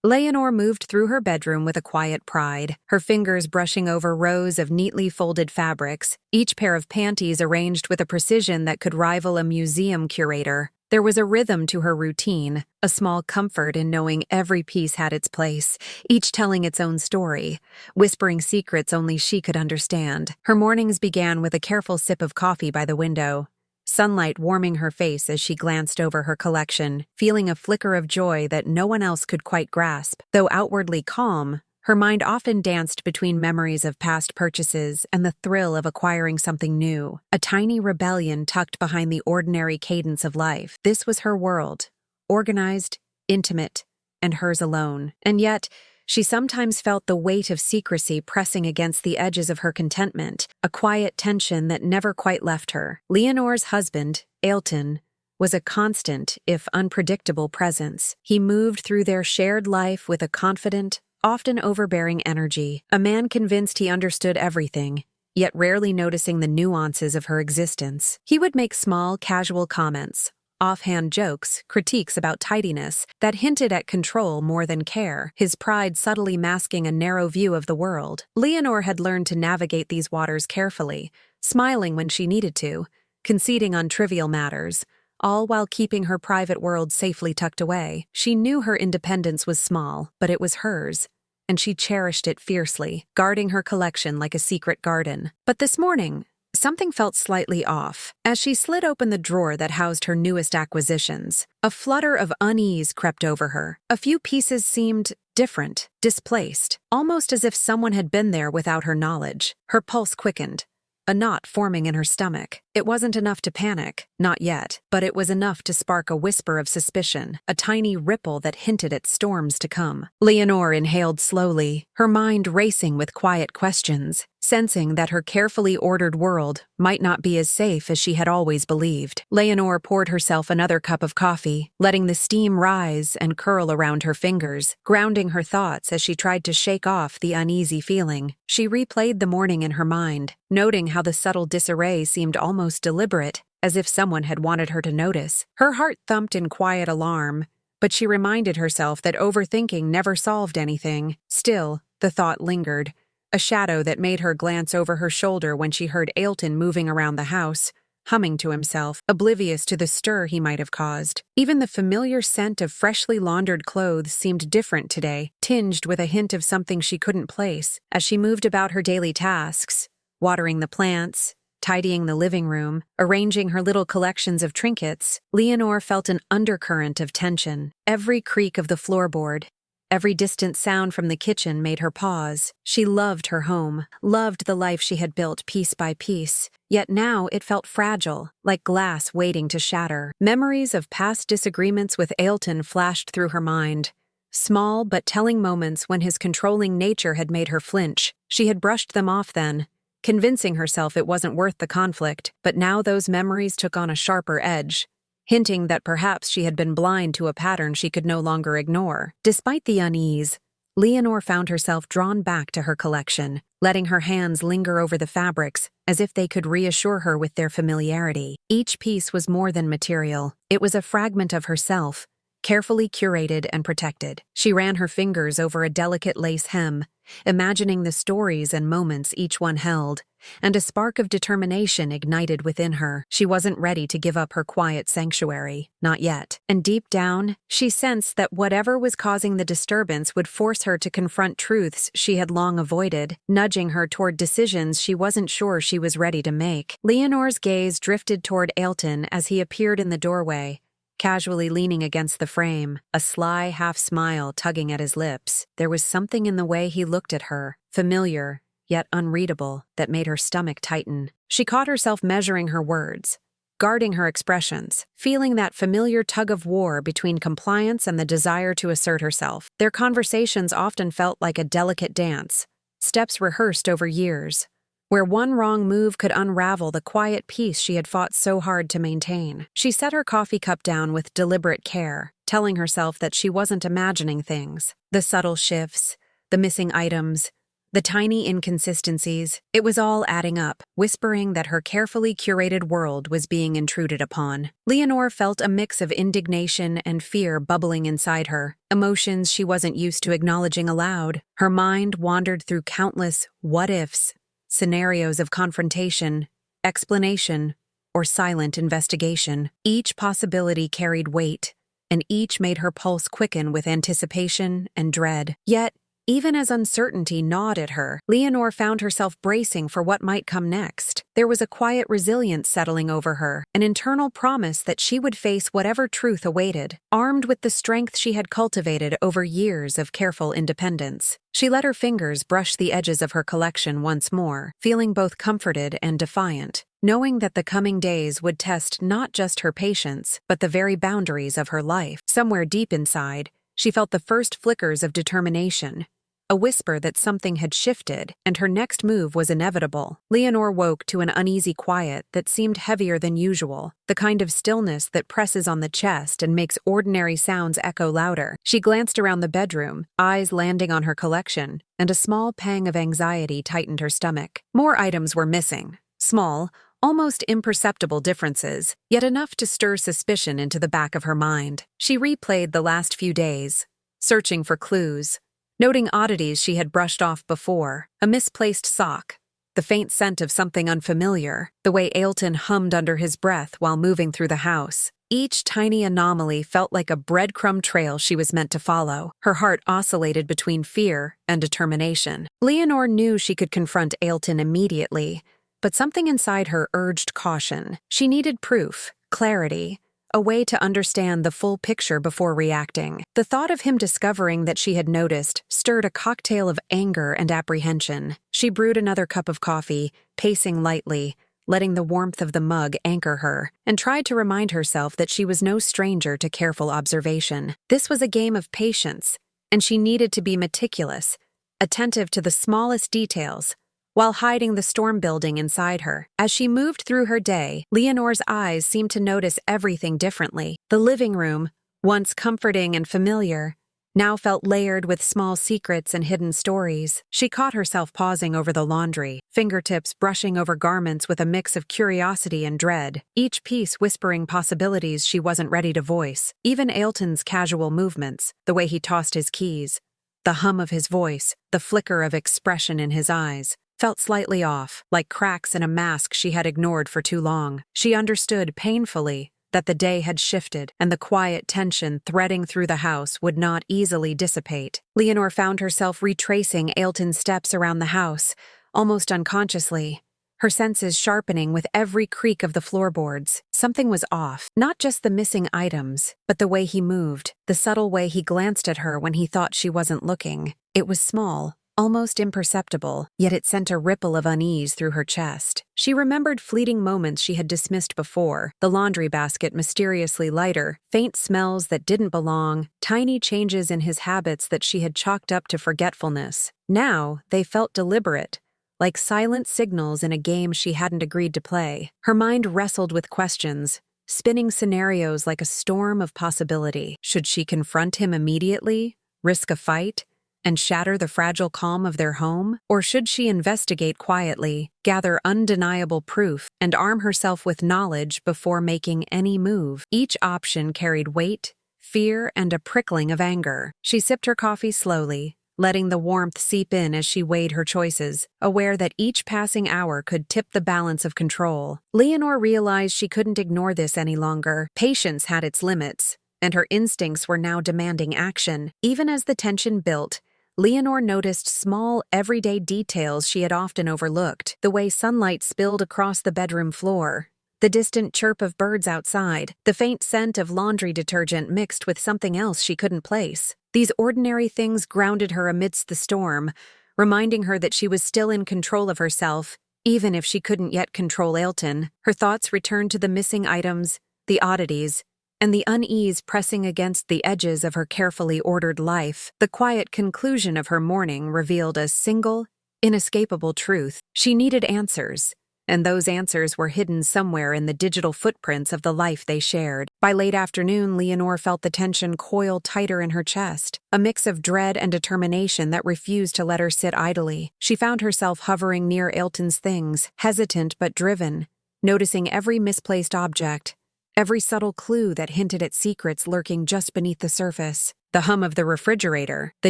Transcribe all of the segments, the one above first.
Leonor moved through her bedroom with a quiet pride, her fingers brushing over rows of neatly folded fabrics, each pair of panties arranged with a precision that could rival a museum curator. There was a rhythm to her routine, a small comfort in knowing every piece had its place, each telling its own story, whispering secrets only she could understand. Her mornings began with a careful sip of coffee by the window, sunlight warming her face as she glanced over her collection, feeling a flicker of joy that no one else could quite grasp. Though outwardly calm, her mind often danced between memories of past purchases and the thrill of acquiring something new, a tiny rebellion tucked behind the ordinary cadence of life. This was her world, organized, intimate, and hers alone. And yet, she sometimes felt the weight of secrecy pressing against the edges of her contentment, a quiet tension that never quite left her. Leonor's husband, Ailton, was a constant, if unpredictable, presence. He moved through their shared life with a confident, often overbearing energy, a man convinced he understood everything, yet rarely noticing the nuances of her existence. He would make small, casual comments, offhand jokes, critiques about tidiness that hinted at control more than care, his pride subtly masking a narrow view of the world. Leonor had learned to navigate these waters carefully, smiling when she needed to, conceding on trivial matters, all while keeping her private world safely tucked away. She knew her independence was small, but it was hers, and she cherished it fiercely, guarding her collection like a secret garden. But this morning, something felt slightly off. As she slid open the drawer that housed her newest acquisitions, a flutter of unease crept over her. A few pieces seemed different, displaced, almost as if someone had been there without her knowledge. Her pulse quickened, a knot forming in her stomach. It wasn't enough to panic, not yet, but it was enough to spark a whisper of suspicion, a tiny ripple that hinted at storms to come. Leonor inhaled slowly, her mind racing with quiet questions, sensing that her carefully ordered world might not be as safe as she had always believed. Leonor poured herself another cup of coffee, letting the steam rise and curl around her fingers, grounding her thoughts as she tried to shake off the uneasy feeling. She replayed the morning in her mind, noting how the subtle disarray seemed almost deliberate, as if someone had wanted her to notice. Her heart thumped in quiet alarm, but she reminded herself that overthinking never solved anything. Still, the thought lingered, a shadow that made her glance over her shoulder when she heard Ailton moving around the house, humming to himself, oblivious to the stir he might have caused. Even the familiar scent of freshly laundered clothes seemed different today, tinged with a hint of something she couldn't place. As she moved about her daily tasks, watering the plants, tidying the living room, arranging her little collections of trinkets, Leonor felt an undercurrent of tension. Every creak of the floorboard, every distant sound from the kitchen made her pause. She loved her home, loved the life she had built piece by piece, yet now it felt fragile, like glass waiting to shatter. Memories of past disagreements with Ailton flashed through her mind, small but telling moments when his controlling nature had made her flinch. She had brushed them off then, convincing herself it wasn't worth the conflict, but now those memories took on a sharper edge, hinting that perhaps she had been blind to a pattern she could no longer ignore. Despite the unease, Leonor found herself drawn back to her collection, letting her hands linger over the fabrics as if they could reassure her with their familiarity. Each piece was more than material. It was a fragment of herself, carefully curated and protected. She ran her fingers over a delicate lace hem, imagining the stories and moments each one held, and a spark of determination ignited within her. She wasn't ready to give up her quiet sanctuary, not yet. And deep down, she sensed that whatever was causing the disturbance would force her to confront truths she had long avoided, nudging her toward decisions she wasn't sure she was ready to make. Leonor's gaze drifted toward Ailton as he appeared in the doorway, casually leaning against the frame, a sly half-smile tugging at his lips. There was something in the way he looked at her, familiar, yet unreadable, that made her stomach tighten. She caught herself measuring her words, guarding her expressions, feeling that familiar tug-of-war between compliance and the desire to assert herself. Their conversations often felt like a delicate dance, steps rehearsed over years, where one wrong move could unravel the quiet peace she had fought so hard to maintain. She set her coffee cup down with deliberate care, telling herself that she wasn't imagining things. The subtle shifts, the missing items, The tiny inconsistencies, it was all adding up, whispering that her carefully curated world was being intruded upon. Leonor felt a mix of indignation and fear bubbling inside her, emotions she wasn't used to acknowledging aloud. Her mind wandered through countless what-ifs, scenarios of confrontation, explanation, or silent investigation. Each possibility carried weight, and each made her pulse quicken with anticipation and dread. Yet, even as uncertainty gnawed at her, Leonor found herself bracing for what might come next. There was a quiet resilience settling over her, an internal promise that she would face whatever truth awaited, armed with the strength she had cultivated over years of careful independence. She let her fingers brush the edges of her collection once more, feeling both comforted and defiant, knowing that the coming days would test not just her patience, but the very boundaries of her life. Somewhere deep inside, she felt the first flickers of determination, a whisper that something had shifted and her next move was inevitable. Leonor woke to an uneasy quiet that seemed heavier than usual, the kind of stillness that presses on the chest and makes ordinary sounds echo louder. She glanced around the bedroom, eyes landing on her collection, and a small pang of anxiety tightened her stomach. More items were missing, small, almost imperceptible differences, yet enough to stir suspicion into the back of her mind. She replayed the last few days, searching for clues, noting oddities she had brushed off before, a misplaced sock, the faint scent of something unfamiliar, the way Ailton hummed under his breath while moving through the house. Each tiny anomaly felt like a breadcrumb trail she was meant to follow. Her heart oscillated between fear and determination. Leonor knew she could confront Ailton immediately, but something inside her urged caution. She needed proof, clarity, a way to understand the full picture before reacting. The thought of him discovering that she had noticed stirred a cocktail of anger and apprehension. She brewed another cup of coffee, pacing lightly, letting the warmth of the mug anchor her, and tried to remind herself that she was no stranger to careful observation. This was a game of patience, and she needed to be meticulous, attentive to the smallest details, while hiding the storm building inside her. As she moved through her day, Leonor's eyes seemed to notice everything differently. The living room, once comforting and familiar, now felt layered with small secrets and hidden stories. She caught herself pausing over the laundry, fingertips brushing over garments with a mix of curiosity and dread, each piece whispering possibilities she wasn't ready to voice. Even Ailton's casual movements, the way he tossed his keys, the hum of his voice, the flicker of expression in his eyes, felt slightly off, like cracks in a mask she had ignored for too long. She understood painfully that the day had shifted, and the quiet tension threading through the house would not easily dissipate. Leonor found herself retracing Ailton's steps around the house, almost unconsciously, her senses sharpening with every creak of the floorboards. Something was off, not just the missing items, but the way he moved, the subtle way he glanced at her when he thought she wasn't looking. It was small, almost imperceptible, yet it sent a ripple of unease through her chest. She remembered fleeting moments she had dismissed before, the laundry basket mysteriously lighter, faint smells that didn't belong, tiny changes in his habits that she had chalked up to forgetfulness. Now, they felt deliberate, like silent signals in a game she hadn't agreed to play. Her mind wrestled with questions, spinning scenarios like a storm of possibility. Should she confront him immediately, risk a fight, and shatter the fragile calm of their home? Or should she investigate quietly, gather undeniable proof, and arm herself with knowledge before making any move? Each option carried weight, fear, and a prickling of anger. She sipped her coffee slowly, letting the warmth seep in as she weighed her choices, aware that each passing hour could tip the balance of control. Leonor realized she couldn't ignore this any longer. Patience had its limits, and her instincts were now demanding action. Even as the tension built, Leonor noticed small, everyday details she had often overlooked, the way sunlight spilled across the bedroom floor, the distant chirp of birds outside, the faint scent of laundry detergent mixed with something else she couldn't place. These ordinary things grounded her amidst the storm, reminding her that she was still in control of herself, even if she couldn't yet control Ailton. Her thoughts returned to the missing items, the oddities, and the unease pressing against the edges of her carefully ordered life. The quiet conclusion of her morning revealed a single, inescapable truth. She needed answers, and those answers were hidden somewhere in the digital footprints of the life they shared. By late afternoon, Leonor felt the tension coil tighter in her chest, a mix of dread and determination that refused to let her sit idly. She found herself hovering near Ailton's things, hesitant but driven, noticing every misplaced object, every subtle clue that hinted at secrets lurking just beneath the surface. The hum of the refrigerator, the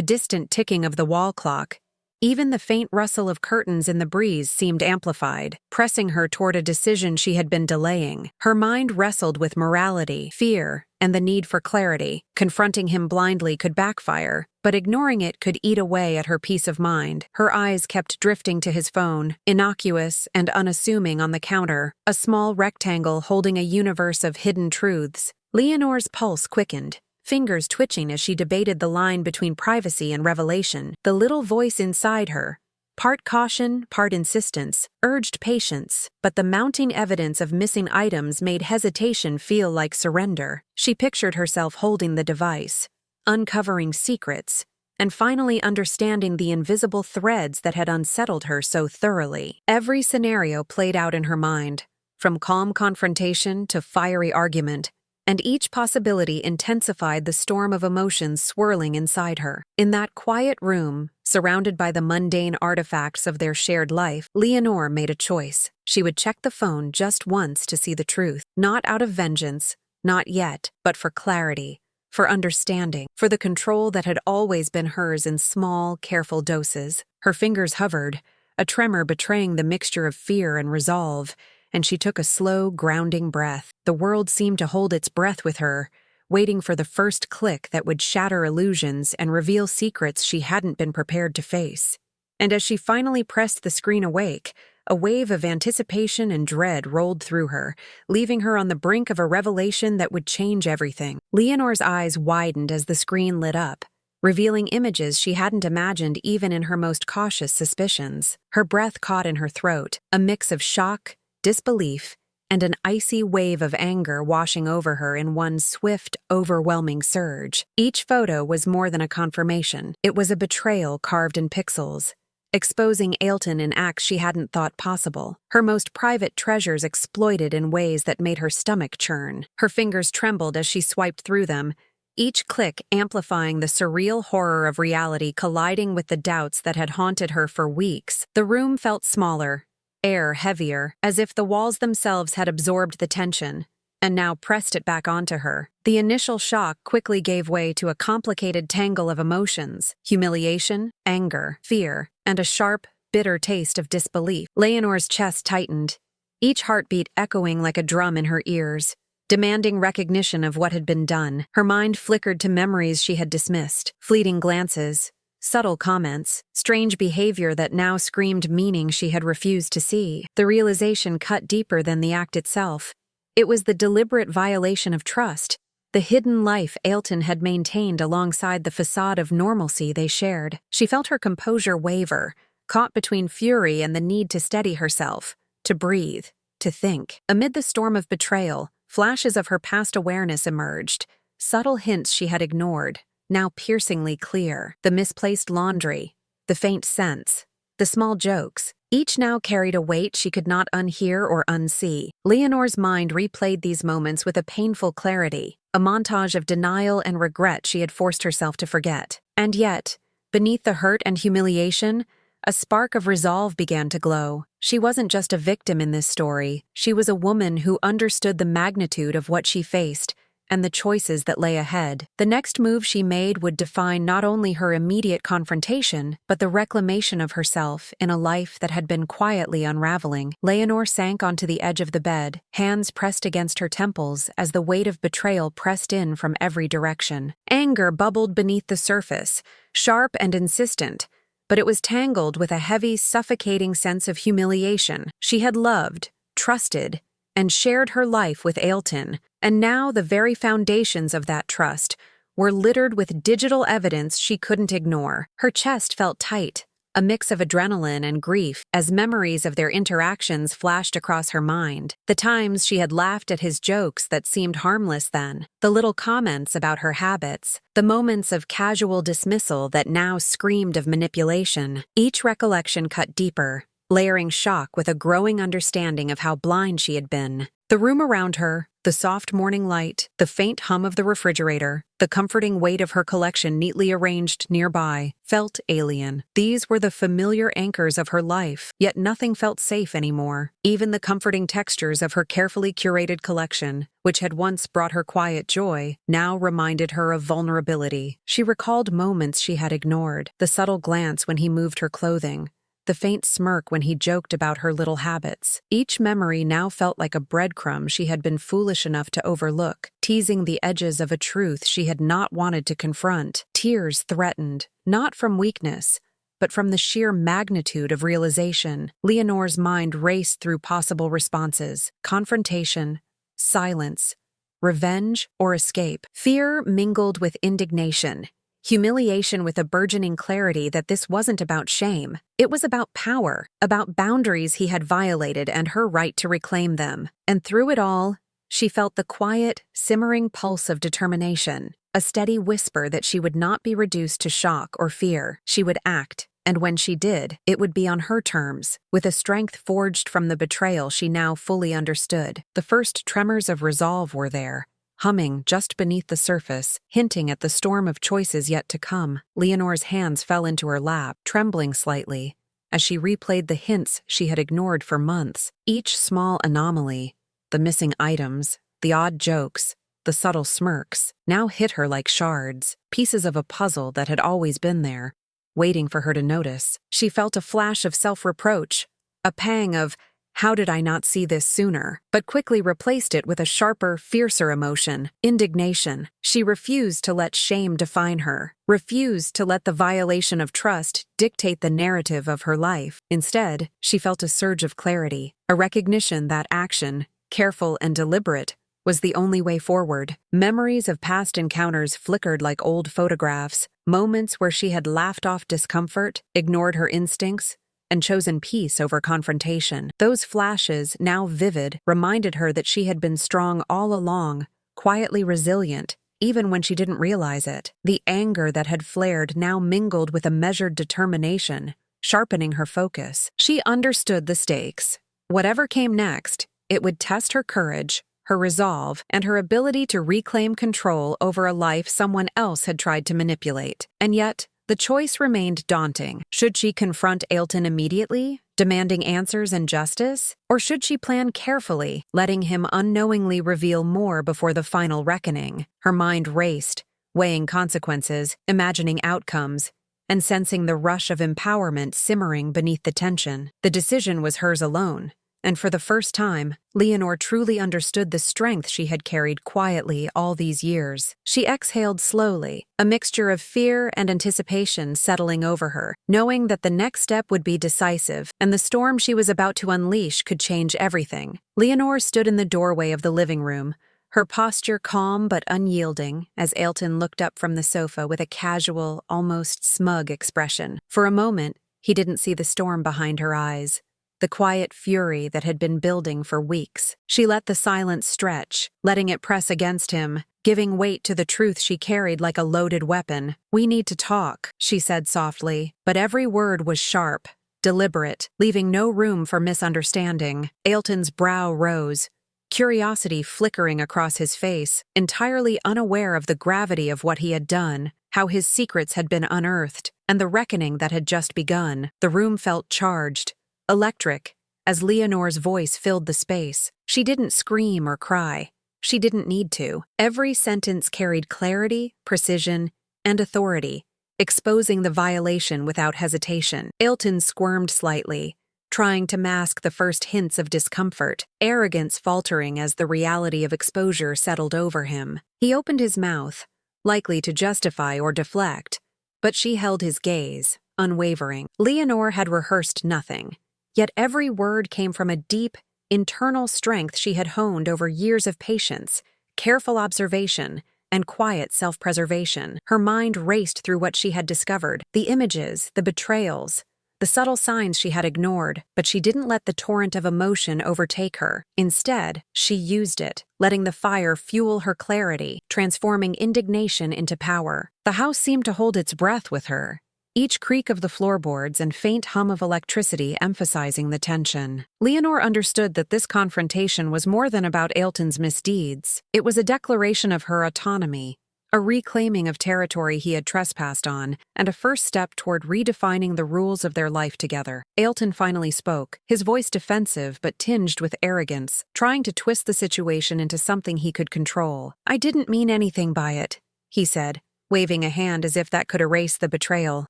distant ticking of the wall clock, even the faint rustle of curtains in the breeze seemed amplified, pressing her toward a decision she had been delaying. Her mind wrestled with morality, fear, and the need for clarity. Confronting him blindly could backfire, but ignoring it could eat away at her peace of mind. Her eyes kept drifting to his phone, innocuous and unassuming on the counter, a small rectangle holding a universe of hidden truths. Leonor's pulse quickened, fingers twitching as she debated the line between privacy and revelation. The little voice inside her, part caution, part insistence, urged patience, but the mounting evidence of missing items made hesitation feel like surrender. She pictured herself holding the device, uncovering secrets, and finally understanding the invisible threads that had unsettled her so thoroughly. Every scenario played out in her mind, from calm confrontation to fiery argument, and each possibility intensified the storm of emotions swirling inside her. In that quiet room, surrounded by the mundane artifacts of their shared life, Leonor made a choice. She would check the phone just once to see the truth, not out of vengeance, not yet, but for clarity, for understanding, for the control that had always been hers in small, careful doses. Her fingers hovered, a tremor betraying the mixture of fear and resolve, and she took a slow, grounding breath. The world seemed to hold its breath with her, waiting for the first click that would shatter illusions and reveal secrets she hadn't been prepared to face. And as she finally pressed the screen awake, a wave of anticipation and dread rolled through her, leaving her on the brink of a revelation that would change everything. Leonor's eyes widened as the screen lit up, revealing images she hadn't imagined even in her most cautious suspicions. Her breath caught in her throat, a mix of shock, disbelief, and an icy wave of anger washing over her in one swift, overwhelming surge. Each photo was more than a confirmation. It was a betrayal carved in pixels, exposing Ailton in acts she hadn't thought possible, her most private treasures exploited in ways that made her stomach churn. Her fingers trembled as she swiped through them, each click amplifying the surreal horror of reality colliding with the doubts that had haunted her for weeks. The room felt smaller, air heavier, as if the walls themselves had absorbed the tension, and now pressed it back onto her. The initial shock quickly gave way to a complicated tangle of emotions: humiliation, anger, fear, and a sharp, bitter taste of disbelief. Leonor's chest tightened, each heartbeat echoing like a drum in her ears, demanding recognition of what had been done. Her mind flickered to memories she had dismissed, fleeting glances, subtle comments, strange behavior that now screamed meaning she had refused to see. The realization cut deeper than the act itself. It was the deliberate violation of trust, the hidden life Ailton had maintained alongside the facade of normalcy they shared. She felt her composure waver, caught between fury and the need to steady herself, to breathe, to think. Amid the storm of betrayal, flashes of her past awareness emerged, subtle hints she had ignored, now piercingly clear. The misplaced laundry, the faint scents, the small jokes, each now carried a weight she could not unhear or unsee. Leonor's mind replayed these moments with a painful clarity, a montage of denial and regret she had forced herself to forget. And yet, beneath the hurt and humiliation, a spark of resolve began to glow. She wasn't just a victim in this story, she was a woman who understood the magnitude of what she faced and the choices that lay ahead. The next move she made would define not only her immediate confrontation, but the reclamation of herself in a life that had been quietly unraveling. Leonor sank onto the edge of the bed, hands pressed against her temples as the weight of betrayal pressed in from every direction. Anger bubbled beneath the surface, sharp and insistent, but it was tangled with a heavy, suffocating sense of humiliation. She had loved, trusted, and shared her life with Ailton, and now the very foundations of that trust were littered with digital evidence she couldn't ignore. Her chest felt tight, a mix of adrenaline and grief, as memories of their interactions flashed across her mind. The times she had laughed at his jokes that seemed harmless then, the little comments about her habits, the moments of casual dismissal that now screamed of manipulation. Each recollection cut deeper, layering shock with a growing understanding of how blind she had been. The room around her, the soft morning light, the faint hum of the refrigerator, the comforting weight of her collection neatly arranged nearby, felt alien. These were the familiar anchors of her life, yet nothing felt safe anymore. Even the comforting textures of her carefully curated collection, which had once brought her quiet joy, now reminded her of vulnerability. She recalled moments she had ignored, the subtle glance when he moved her clothing, the faint smirk when he joked about her little habits. Each memory now felt like a breadcrumb she had been foolish enough to overlook, teasing the edges of a truth she had not wanted to confront. Tears threatened, not from weakness, but from the sheer magnitude of realization. Leonor's mind raced through possible responses: confrontation, silence, revenge, or escape. Fear mingled with indignation. Humiliation with a burgeoning clarity that this wasn't about shame. It was about power, about boundaries he had violated and her right to reclaim them. And through it all, she felt the quiet, simmering pulse of determination, a steady whisper that she would not be reduced to shock or fear. She would act, and when she did, it would be on her terms, with a strength forged from the betrayal she now fully understood. The first tremors of resolve were there, humming just beneath the surface, hinting at the storm of choices yet to come. Leonor's hands fell into her lap, trembling slightly, as she replayed the hints she had ignored for months. Each small anomaly, the missing items, the odd jokes, the subtle smirks, now hit her like shards, pieces of a puzzle that had always been there, waiting for her to notice. She felt a flash of self-reproach, a pang of, "How did I not see this sooner?" but quickly replaced it with a sharper, fiercer emotion: indignation. She refused to let shame define her, refused to let the violation of trust dictate the narrative of her life. Instead, she felt a surge of clarity, a recognition that action, careful and deliberate, was the only way forward. Memories of past encounters flickered like old photographs, moments where she had laughed off discomfort, ignored her instincts, and chosen peace over confrontation. Those flashes, now vivid, reminded her that she had been strong all along, quietly resilient, even when she didn't realize it. The anger that had flared now mingled with a measured determination, sharpening her focus. She understood the stakes. Whatever came next, it would test her courage, her resolve, and her ability to reclaim control over a life someone else had tried to manipulate. And yet, the choice remained daunting. Should she confront Ailton immediately, demanding answers and justice? Or should she plan carefully, letting him unknowingly reveal more before the final reckoning? Her mind raced, weighing consequences, imagining outcomes, and sensing the rush of empowerment simmering beneath the tension. The decision was hers alone. And for the first time, Leonor truly understood the strength she had carried quietly all these years. She exhaled slowly, a mixture of fear and anticipation settling over her, knowing that the next step would be decisive, and the storm she was about to unleash could change everything. Leonor stood in the doorway of the living room, her posture calm but unyielding, as Ailton looked up from the sofa with a casual, almost smug expression. For a moment, he didn't see the storm behind her eyes, the quiet fury that had been building for weeks. She let the silence stretch, letting it press against him, giving weight to the truth she carried like a loaded weapon. "We need to talk," she said softly, but every word was sharp, deliberate, leaving no room for misunderstanding. Ailton's brow rose, curiosity flickering across his face, entirely unaware of the gravity of what he had done, how his secrets had been unearthed, and the reckoning that had just begun. The room felt charged, electric, as Leonor's voice filled the space. She didn't scream or cry. She didn't need to. Every sentence carried clarity, precision, and authority, exposing the violation without hesitation. Ailton squirmed slightly, trying to mask the first hints of discomfort, arrogance faltering as the reality of exposure settled over him. He opened his mouth, likely to justify or deflect, but she held his gaze, unwavering. Leonor had rehearsed nothing. Yet every word came from a deep, internal strength she had honed over years of patience, careful observation, and quiet self-preservation. Her mind raced through what she had discovered, the images, the betrayals, the subtle signs she had ignored, but she didn't let the torrent of emotion overtake her. Instead, she used it, letting the fire fuel her clarity, transforming indignation into power. The house seemed to hold its breath with her. each creak of the floorboards and faint hum of electricity emphasizing the tension. Leonor understood that this confrontation was more than about Ailton's misdeeds. It was a declaration of her autonomy, a reclaiming of territory he had trespassed on, and a first step toward redefining the rules of their life together. Ailton finally spoke, his voice defensive but tinged with arrogance, trying to twist the situation into something he could control. "I didn't mean anything by it," he said, waving a hand as if that could erase the betrayal.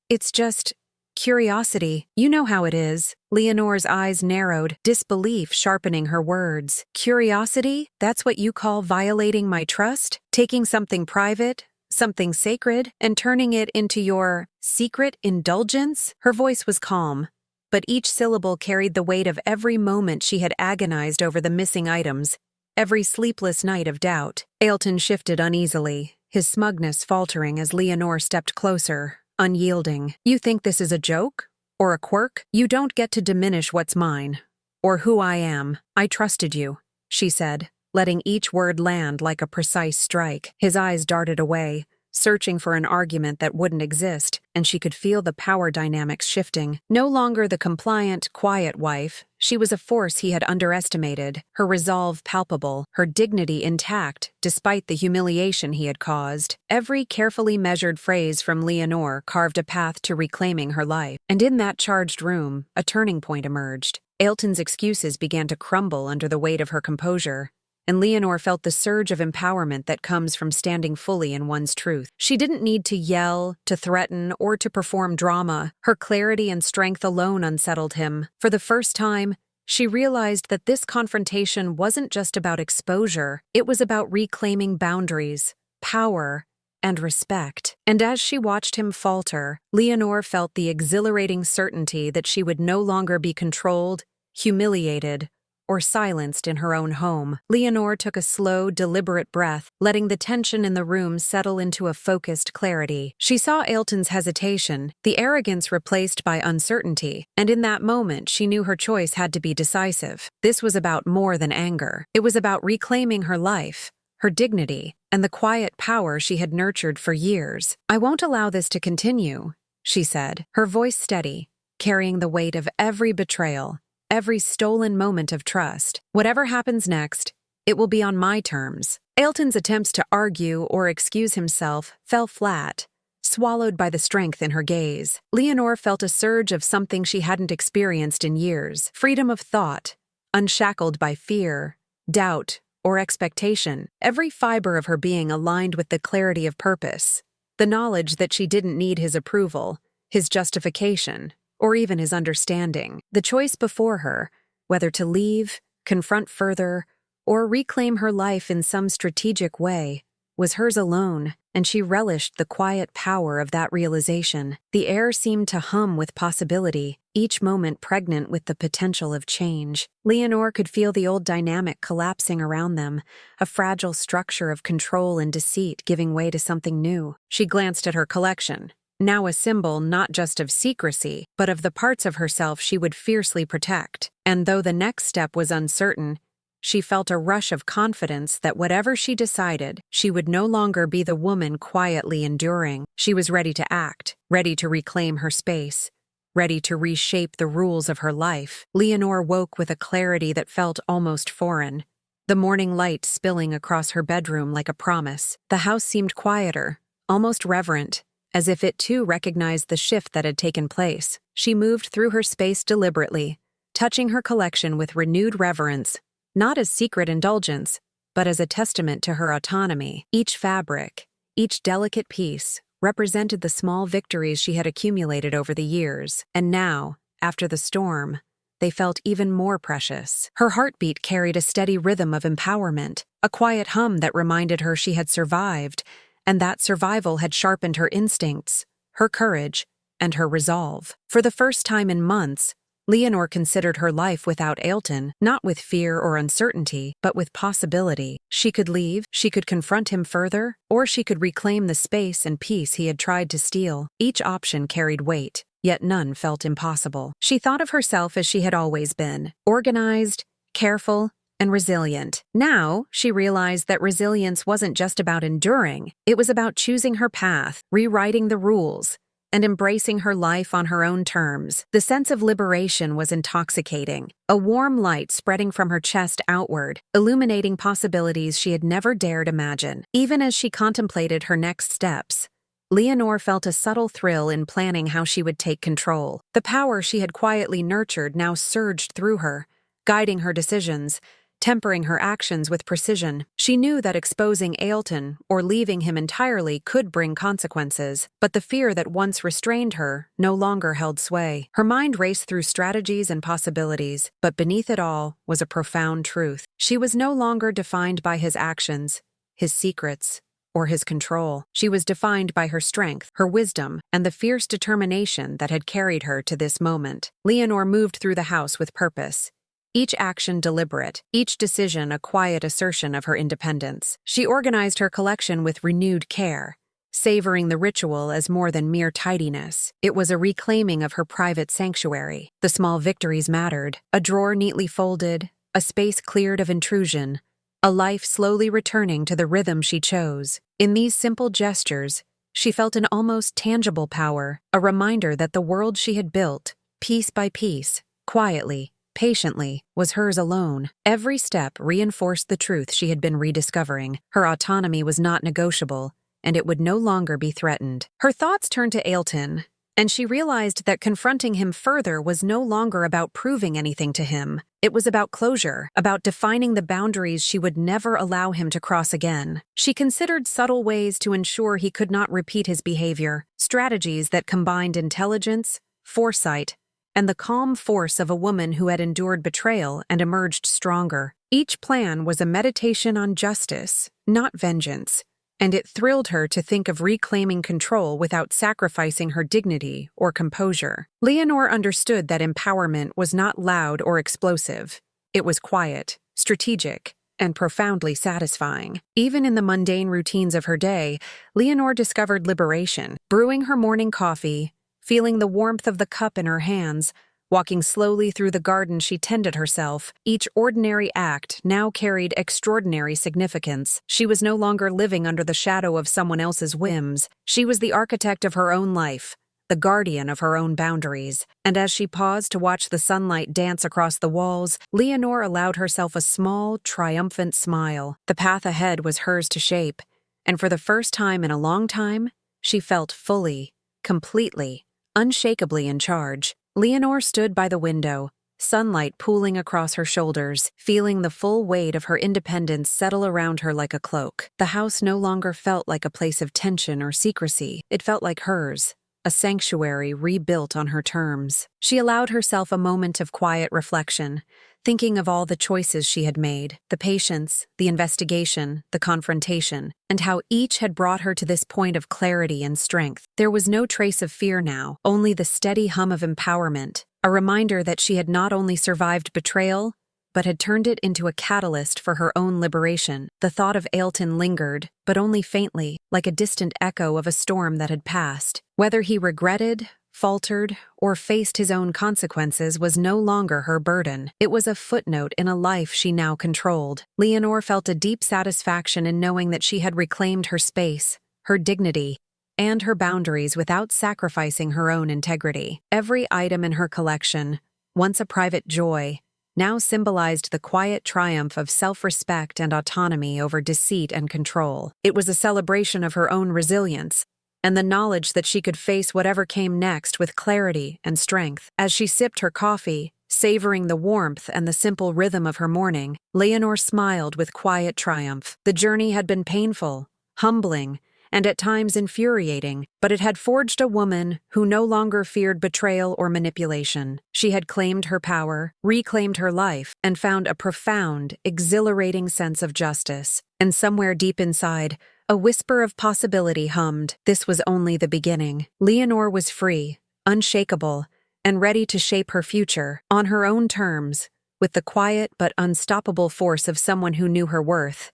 "It's just curiosity. You know how it is." Leonor's eyes narrowed, disbelief sharpening her words. "Curiosity? That's what you call violating my trust? Taking something private, something sacred, and turning it into your secret indulgence?" Her voice was calm, but each syllable carried the weight of every moment she had agonized over the missing items, every sleepless night of doubt. Ailton shifted uneasily, his smugness faltering as Leonor stepped closer, unyielding. "You think this is a joke? Or a quirk? You don't get to diminish what's mine. Or who I am. I trusted you," she said, letting each word land like a precise strike. His eyes darted away, searching for an argument that wouldn't exist, and she could feel the power dynamics shifting. No longer the compliant, quiet wife, she was a force he had underestimated, her resolve palpable, her dignity intact despite the humiliation he had caused. Every carefully measured phrase from Leonor carved a path to reclaiming her life. And in that charged room, a turning point emerged. Ailton's excuses began to crumble under the weight of her composure, and Leonor felt the surge of empowerment that comes from standing fully in one's truth. She didn't need to yell, to threaten, or to perform drama. Her clarity and strength alone unsettled him. For the first time, she realized that this confrontation wasn't just about exposure, it was about reclaiming boundaries, power, and respect. And as she watched him falter, Leonor felt the exhilarating certainty that she would no longer be controlled, humiliated, or silenced in her own home. Leonor took a slow, deliberate breath, letting the tension in the room settle into a focused clarity. She saw Ailton's hesitation, the arrogance replaced by uncertainty, and in that moment she knew her choice had to be decisive. This was about more than anger. It was about reclaiming her life, her dignity, and the quiet power she had nurtured for years. "I won't allow this to continue," she said, her voice steady, carrying the weight of every betrayal, every stolen moment of trust. "Whatever happens next, it will be on my terms." Ailton's attempts to argue or excuse himself fell flat, swallowed by the strength in her gaze. Leonor felt a surge of something she hadn't experienced in years, freedom of thought, unshackled by fear, doubt, or expectation. Every fiber of her being aligned with the clarity of purpose, the knowledge that she didn't need his approval, his justification, or even his understanding. The choice before her, whether to leave, confront further, or reclaim her life in some strategic way, was hers alone, and she relished the quiet power of that realization. The air seemed to hum with possibility, each moment pregnant with the potential of change. Leonor could feel the old dynamic collapsing around them, a fragile structure of control and deceit giving way to something new. She glanced at her collection, now a symbol not just of secrecy, but of the parts of herself she would fiercely protect. And though the next step was uncertain, she felt a rush of confidence that whatever she decided, she would no longer be the woman quietly enduring. She was ready to act, ready to reclaim her space, ready to reshape the rules of her life. Leonor woke with a clarity that felt almost foreign, the morning light spilling across her bedroom like a promise. The house seemed quieter, almost reverent, as if it too recognized the shift that had taken place. She moved through her space deliberately, touching her collection with renewed reverence, not as secret indulgence, but as a testament to her autonomy. Each fabric, each delicate piece, represented the small victories she had accumulated over the years, and now, after the storm, they felt even more precious. Her heartbeat carried a steady rhythm of empowerment, a quiet hum that reminded her she had survived, and that survival had sharpened her instincts, her courage, and her resolve. For the first time in months, Leonor considered her life without Ailton, not with fear or uncertainty, but with possibility. She could leave, she could confront him further, or she could reclaim the space and peace he had tried to steal. Each option carried weight, yet none felt impossible. She thought of herself as she had always been, organized, careful, and resilient. Now, she realized that resilience wasn't just about enduring, it was about choosing her path, rewriting the rules, and embracing her life on her own terms. The sense of liberation was intoxicating, a warm light spreading from her chest outward, illuminating possibilities she had never dared imagine. Even as she contemplated her next steps, Leonor felt a subtle thrill in planning how she would take control. The power she had quietly nurtured now surged through her, guiding her decisions, tempering her actions with precision. She knew that exposing Ailton or leaving him entirely could bring consequences, but the fear that once restrained her no longer held sway. Her mind raced through strategies and possibilities, but beneath it all was a profound truth. She was no longer defined by his actions, his secrets, or his control. She was defined by her strength, her wisdom, and the fierce determination that had carried her to this moment. Leonor moved through the house with purpose, each action deliberate, each decision a quiet assertion of her independence. She organized her collection with renewed care, savoring the ritual as more than mere tidiness. It was a reclaiming of her private sanctuary. The small victories mattered: a drawer neatly folded, a space cleared of intrusion, a life slowly returning to the rhythm she chose. In these simple gestures, she felt an almost tangible power, a reminder that the world she had built, piece by piece, quietly, patiently, was hers alone. Every step reinforced the truth she had been rediscovering. Her autonomy was not negotiable, and it would no longer be threatened. Her thoughts turned to Ailton, and she realized that confronting him further was no longer about proving anything to him. It was about closure, about defining the boundaries she would never allow him to cross again. She considered subtle ways to ensure he could not repeat his behavior, strategies that combined intelligence, foresight, and the calm force of a woman who had endured betrayal and emerged stronger. Each plan was a meditation on justice, not vengeance, and it thrilled her to think of reclaiming control without sacrificing her dignity or composure. Leonor understood that empowerment was not loud or explosive. It was quiet, strategic, and profoundly satisfying. Even in the mundane routines of her day, Leonor discovered liberation. Brewing her morning coffee, feeling the warmth of the cup in her hands, walking slowly through the garden she tended herself, each ordinary act now carried extraordinary significance. She was no longer living under the shadow of someone else's whims. She was the architect of her own life, the guardian of her own boundaries. And as she paused to watch the sunlight dance across the walls, Leonor allowed herself a small, triumphant smile. The path ahead was hers to shape, and for the first time in a long time, she felt fully, completely, unshakably in charge. Leonor stood by the window, sunlight pooling across her shoulders, feeling the full weight of her independence settle around her like a cloak. The house no longer felt like a place of tension or secrecy. It felt like hers, a sanctuary rebuilt on her terms. She allowed herself a moment of quiet reflection, thinking of all the choices she had made, the patience, the investigation, the confrontation, and how each had brought her to this point of clarity and strength. There was no trace of fear now, only the steady hum of empowerment, a reminder that she had not only survived betrayal, but had turned it into a catalyst for her own liberation. The thought of Ailton lingered, but only faintly, like a distant echo of a storm that had passed. Whether he regretted, faltered, or faced his own consequences was no longer her burden. It was a footnote in a life she now controlled. Leonor felt a deep satisfaction in knowing that she had reclaimed her space, her dignity, and her boundaries without sacrificing her own integrity. Every item in her collection, once a private joy, now symbolized the quiet triumph of self-respect and autonomy over deceit and control. It was a celebration of her own resilience, and the knowledge that she could face whatever came next with clarity and strength. As she sipped her coffee, savoring the warmth and the simple rhythm of her morning, Leonor smiled with quiet triumph. The journey had been painful, humbling, and at times infuriating, but it had forged a woman who no longer feared betrayal or manipulation. She had claimed her power, reclaimed her life, and found a profound, exhilarating sense of justice. And somewhere deep inside, a whisper of possibility hummed. This was only the beginning. Leonor was free, unshakable, and ready to shape her future, on her own terms, with the quiet but unstoppable force of someone who knew her worth.